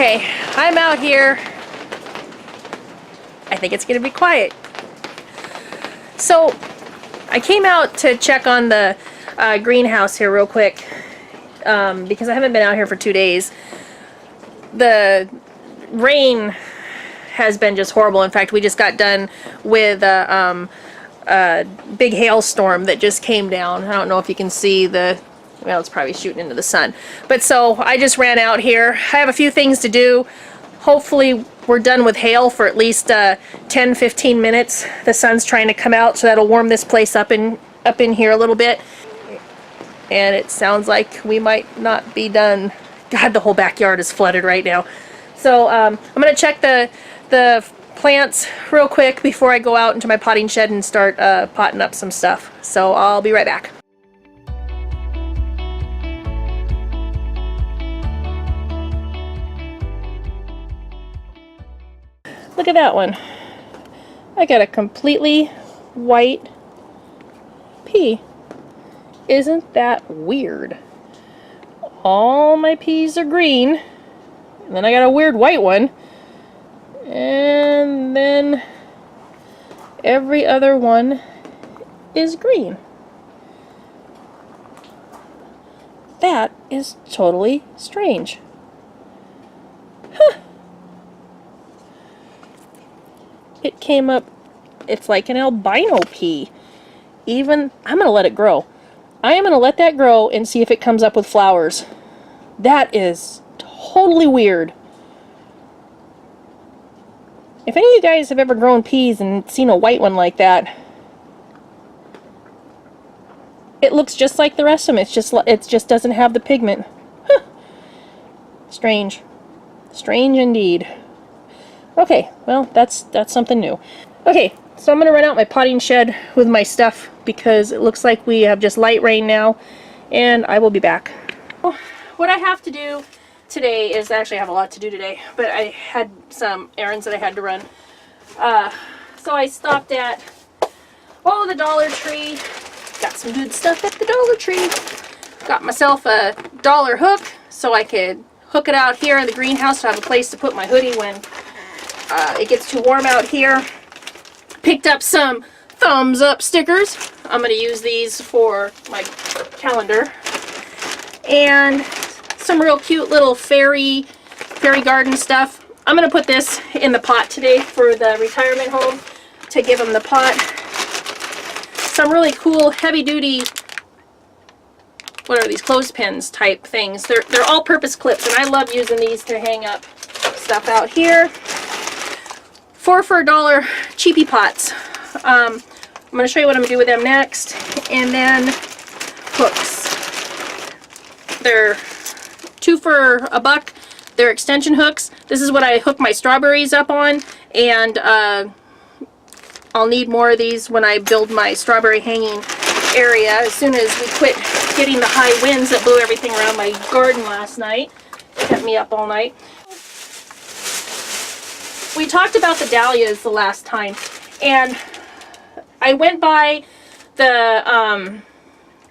Okay, I'm out here. I think it's going to be quiet. So, I came out to check on the greenhouse here real quick because I haven't been out here for 2 days. The rain has been just horrible. In fact, we just got done with a big hailstorm that just came down. I don't know if you can see well, it's probably shooting into the sun. But so I just ran out here. I have a few things to do. Hopefully we're done with hail for at least 10-15 minutes. The sun's trying to come out, so that'll warm this place up in here a little bit. And it sounds like we might not be done. God, the whole backyard is flooded right now. So I'm going to check the plants real quick before I go out into my potting shed and start potting up some stuff. So I'll be right back. Look at that one. I got a completely white pea. Isn't that weird? All my peas are green, and then I got a weird white one, and then every other one is green. That is totally strange. Huh. It came up, it's like an albino pea. I'm gonna let it grow. I am gonna let that grow and see if it comes up with flowers. That is totally weird. If any of you guys have ever grown peas and seen a white one like that, it looks just like the rest of them. It just doesn't have the pigment. Huh. Strange. Strange indeed. Okay, well, that's something new. Okay, so I'm going to run out my potting shed with my stuff because it looks like we have just light rain now, and I will be back. What I have to do today is, actually I have a lot to do today, but I had some errands that I had to run. So I stopped at, the Dollar Tree. Got some good stuff at the Dollar Tree. Got myself a dollar hook so I could hook it out here in the greenhouse to have a place to put my hoodie when it gets too warm out here. Picked up some thumbs up stickers. I'm going to use these for my calendar. And some real cute little fairy garden stuff. I'm going to put this in the pot today for the retirement home to give them the pot. Some really cool heavy duty, what are these, clothespins type things. They're all purpose clips, and I love using these to hang up stuff out here. 4 for $1 cheapy pots. I'm going to show you what I'm going to do with them next. And then hooks. They're 2 for $1. They're extension hooks. This is what I hook my strawberries up on, and I'll need more of these when I build my strawberry hanging area as soon as we quit getting the high winds that blew everything around my garden last night. It kept me up all night. We talked about the dahlias the last time, and I went by the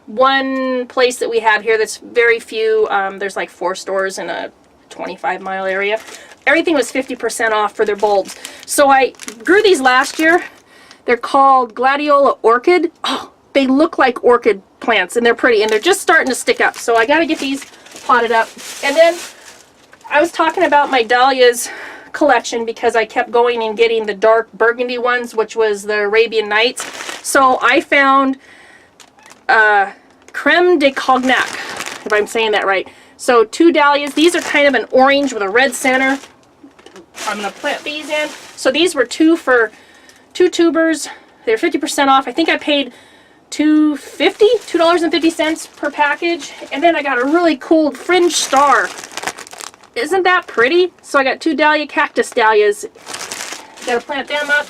one place that we have here that's very few. There's like 4 stores in a 25-mile area. Everything was 50% off for their bulbs. So I grew these last year. They're called Gladiola Orchid. Oh, they look like orchid plants, and they're pretty, and they're just starting to stick up. So I got to get these potted up. And then I was talking about my dahlias collection because I kept going and getting the dark burgundy ones, which was the Arabian Nights. So I found Creme de Cognac, if I'm saying that right. So 2 dahlias. These are kind of an orange with a red center. I'm going to plant these in. So these were 2 for 2 tubers. They're 50% off. I think I paid $2.50 per package. And then I got a really cool fringe star. Isn't that pretty? So I got 2 cactus dahlias. Gotta plant them up.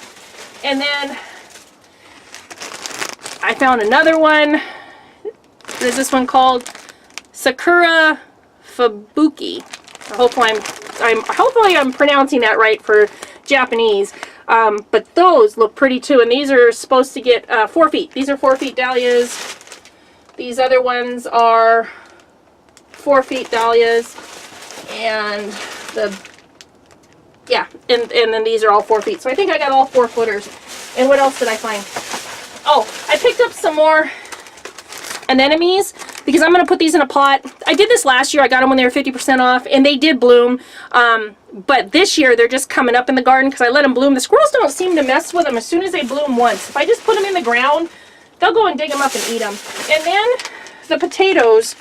And then I found another one. What is this one called? Sakura Fubuki. Hopefully I'm pronouncing that right for Japanese. But those look pretty too, and these are supposed to get 4 feet. These are 4 feet dahlias. These other ones are 4 feet dahlias. And the Yeah, and then these are all 4 feet. So I think I got all 4 footers. And what else did I find? Oh, I picked up some more anemones because I'm going to put these in a pot. I did this last year. I got them when they were 50% off, and they did bloom. But this year, they're just coming up in the garden because I let them bloom. The squirrels don't seem to mess with them as soon as they bloom once. If I just put them in the ground, they'll go and dig them up and eat them. And then the potatoes.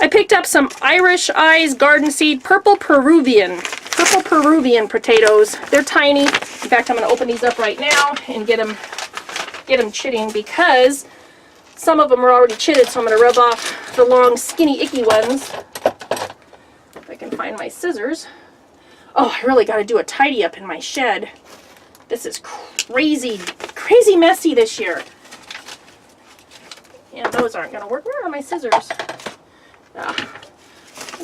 I picked up some Irish Eyes Garden Seed Purple Peruvian potatoes. They're tiny. In fact, I'm going to open these up right now and get them chitting because some of them are already chitted, so I'm going to rub off the long, skinny, icky ones. If I can find my scissors. Oh, I really got to do a tidy up in my shed. This is crazy, crazy messy this year. Yeah, those aren't going to work. Where are my scissors? I'll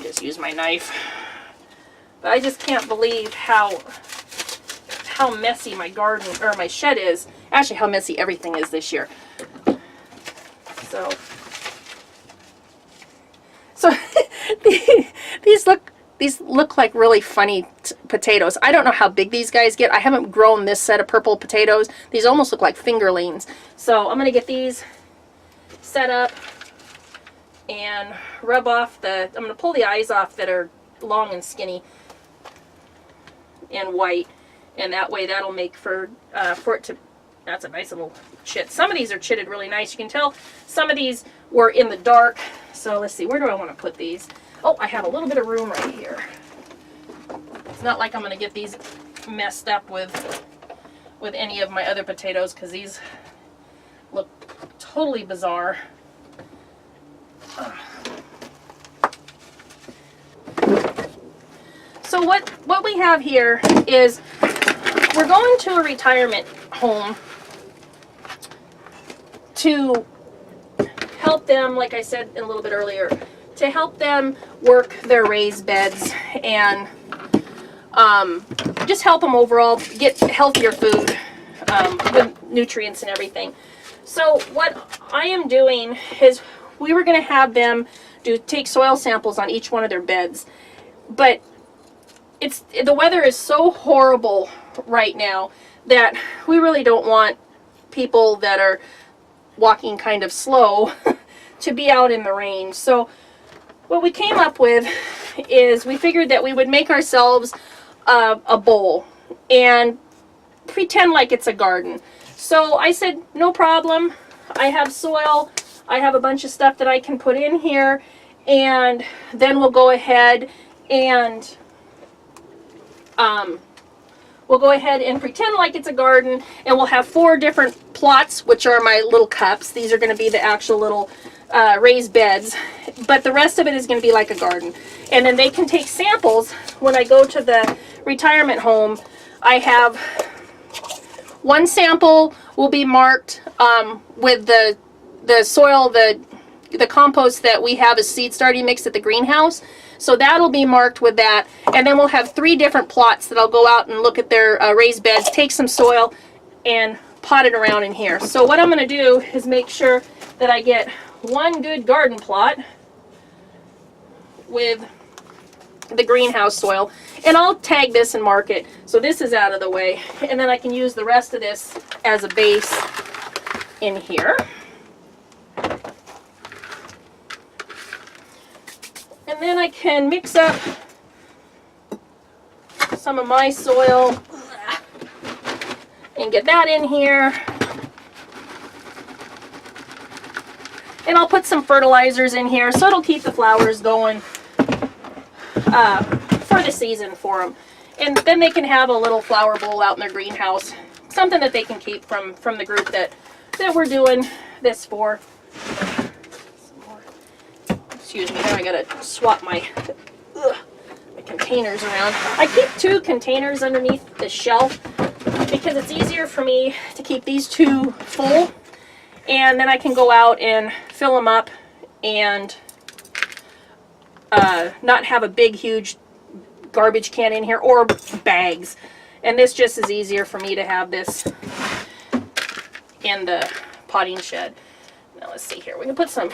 just use my knife. But I just can't believe how messy my garden, or my shed is. Actually, how messy everything is this year. So these look like really funny potatoes. I don't know how big these guys get. I haven't grown this set of purple potatoes. These almost look like fingerlings. So I'm going to get these set up and rub off I'm going to pull the eyes off that are long and skinny and white, and that way that'll make for it to, that's a nice little chit. Some of these are chitted really nice. You can tell some of these were in the dark. So let's see, where do I want to put these? Oh, I have a little bit of room right here. It's not like I'm going to get these messed up with any of my other potatoes because these look totally bizarre. So what we have here is we're going to a retirement home to help them, like I said a little bit earlier, to help them work their raised beds and just help them overall get healthier food with nutrients and everything. So what I am doing is we were going to have them take soil samples on each one of their beds, but the weather is so horrible right now that we really don't want people that are walking kind of slow to be out in the rain. So what we came up with is we figured that we would make ourselves a bowl and pretend like it's a garden. So I said, no problem. I have soil. I have a bunch of stuff that I can put in here, and then we'll go ahead and pretend like it's a garden, and we'll have 4 different plots, which are my little cups. These are going to be the actual little raised beds, but the rest of it is going to be like a garden. And then they can take samples. When I go to the retirement home, I have one sample will be marked with the soil, the compost that we have as seed starting mix at the greenhouse. So that'll be marked with that. And then we'll have 3 different plots that I'll go out and look at their raised beds, take some soil, and pot it around in here. So what I'm going to do is make sure that I get one good garden plot with the greenhouse soil. And I'll tag this and mark it. So this is out of the way. And then I can use the rest of this as a base in here. And then I can mix up some of my soil and get that in here. And I'll put some fertilizers in here so it'll keep the flowers going for the season for them. And then they can have a little flower bowl out in their greenhouse. Something that they can keep from the group that we're doing this for. Excuse me, now I gotta swap my containers around. I keep 2 containers underneath the shelf because it's easier for me to keep these 2 full, and then I can go out and fill them up and not have a big huge garbage can in here or bags. And this just is easier for me to have this in the potting shed. Now let's see here, we can put some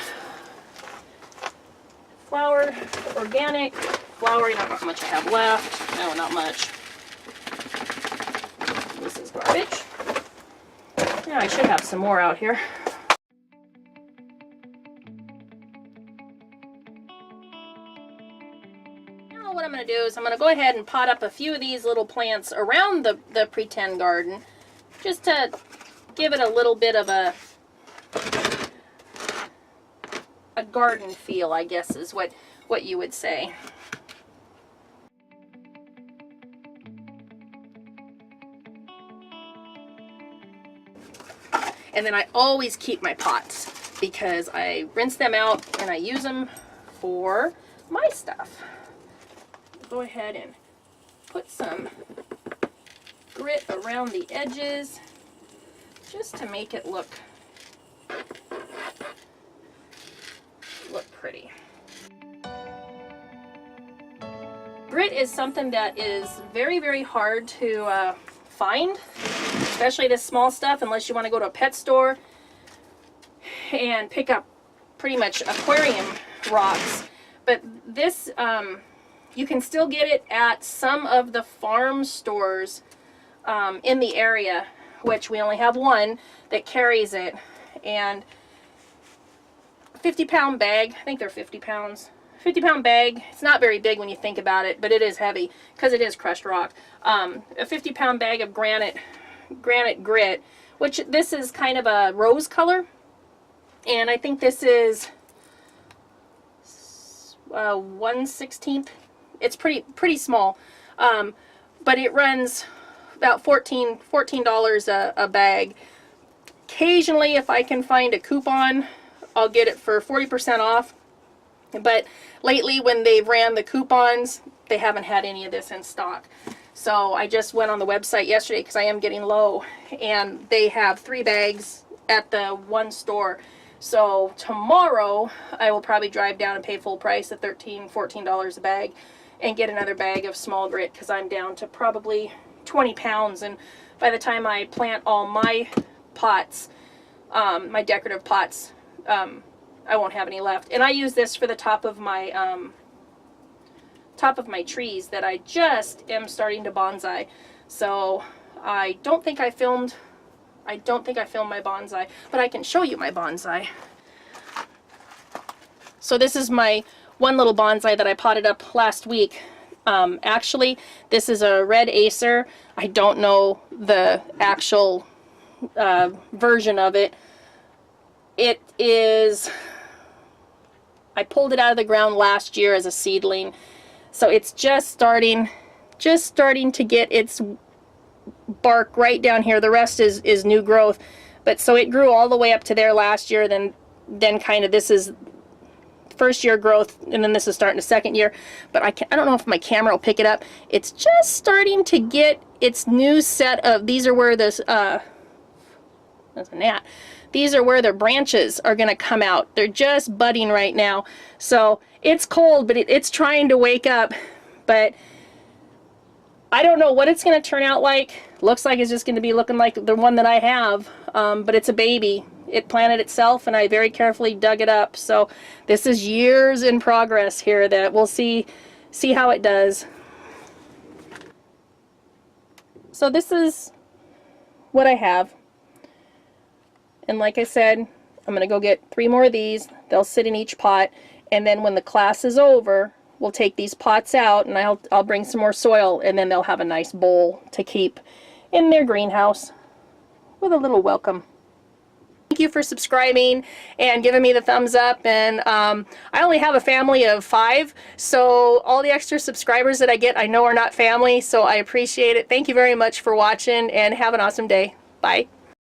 flour, organic flour. I don't know how much I have left. No, not much. Yeah, I should have some more out here. Now what I'm going to do is I'm going to go ahead and pot up a few of these little plants around the pretend garden, just to give it a little bit of a garden feel, I guess is what you would say. And then I always keep my pots because I rinse them out and I use them for my stuff. Go ahead and put some grit around the edges just to make it look pretty. Grit is something that is very, very hard to find, especially this small stuff, unless you want to go to a pet store and pick up pretty much aquarium rocks. But this, you can still get it at some of the farm stores in the area, which we only have one that carries it. And 50-pound bag, I think they're 50 pounds. 50-pound bag, it's not very big when you think about it, but it is heavy because it is crushed rock. A 50-pound bag of granite grit, which this is kind of a rose color, and I think this is 1/16. It's pretty small, but it runs about $14 a bag. Occasionally, if I can find a coupon, I'll get it for 40% off. But lately, when they've ran the coupons, they haven't had any of this in stock. So I just went on the website yesterday because I am getting low, and they have 3 bags at the one store. So tomorrow I will probably drive down and pay full price at $14 a bag and get another bag of small grit, because I'm down to probably 20 pounds. And by the time I plant all my pots, my decorative pots, I won't have any left. And I use this for the top of my trees that I just am starting to bonsai. So I don't think I filmed my bonsai, but I can show you my bonsai. So this is my one little bonsai that I potted up last week. Actually, this is a red acer. I don't know the actual version of it. It is, I pulled it out of the ground last year as a seedling, so it's just starting to get its bark right down here. The rest is new growth, but so it grew all the way up to there last year. Then kind of this is first year growth, and then this is starting the second year. But I don't know if my camera will pick it up. It's just starting to get its new set of, these are where this that's a gnat. These are where their branches are going to come out. They're just budding right now. So it's cold, but it's trying to wake up. But I don't know what it's going to turn out like. Looks like it's just going to be looking like the one that I have. But it's a baby. It planted itself, and I very carefully dug it up. So this is years in progress here that we'll see how it does. So this is what I have. And like I said, I'm going to go get 3 more of these. They'll sit in each pot. And then when the class is over, we'll take these pots out, and I'll bring some more soil, and then they'll have a nice bowl to keep in their greenhouse with a little welcome. Thank you for subscribing and giving me the thumbs up. And I only have a family of 5, so all the extra subscribers that I get I know are not family, so I appreciate it. Thank you very much for watching, and have an awesome day. Bye.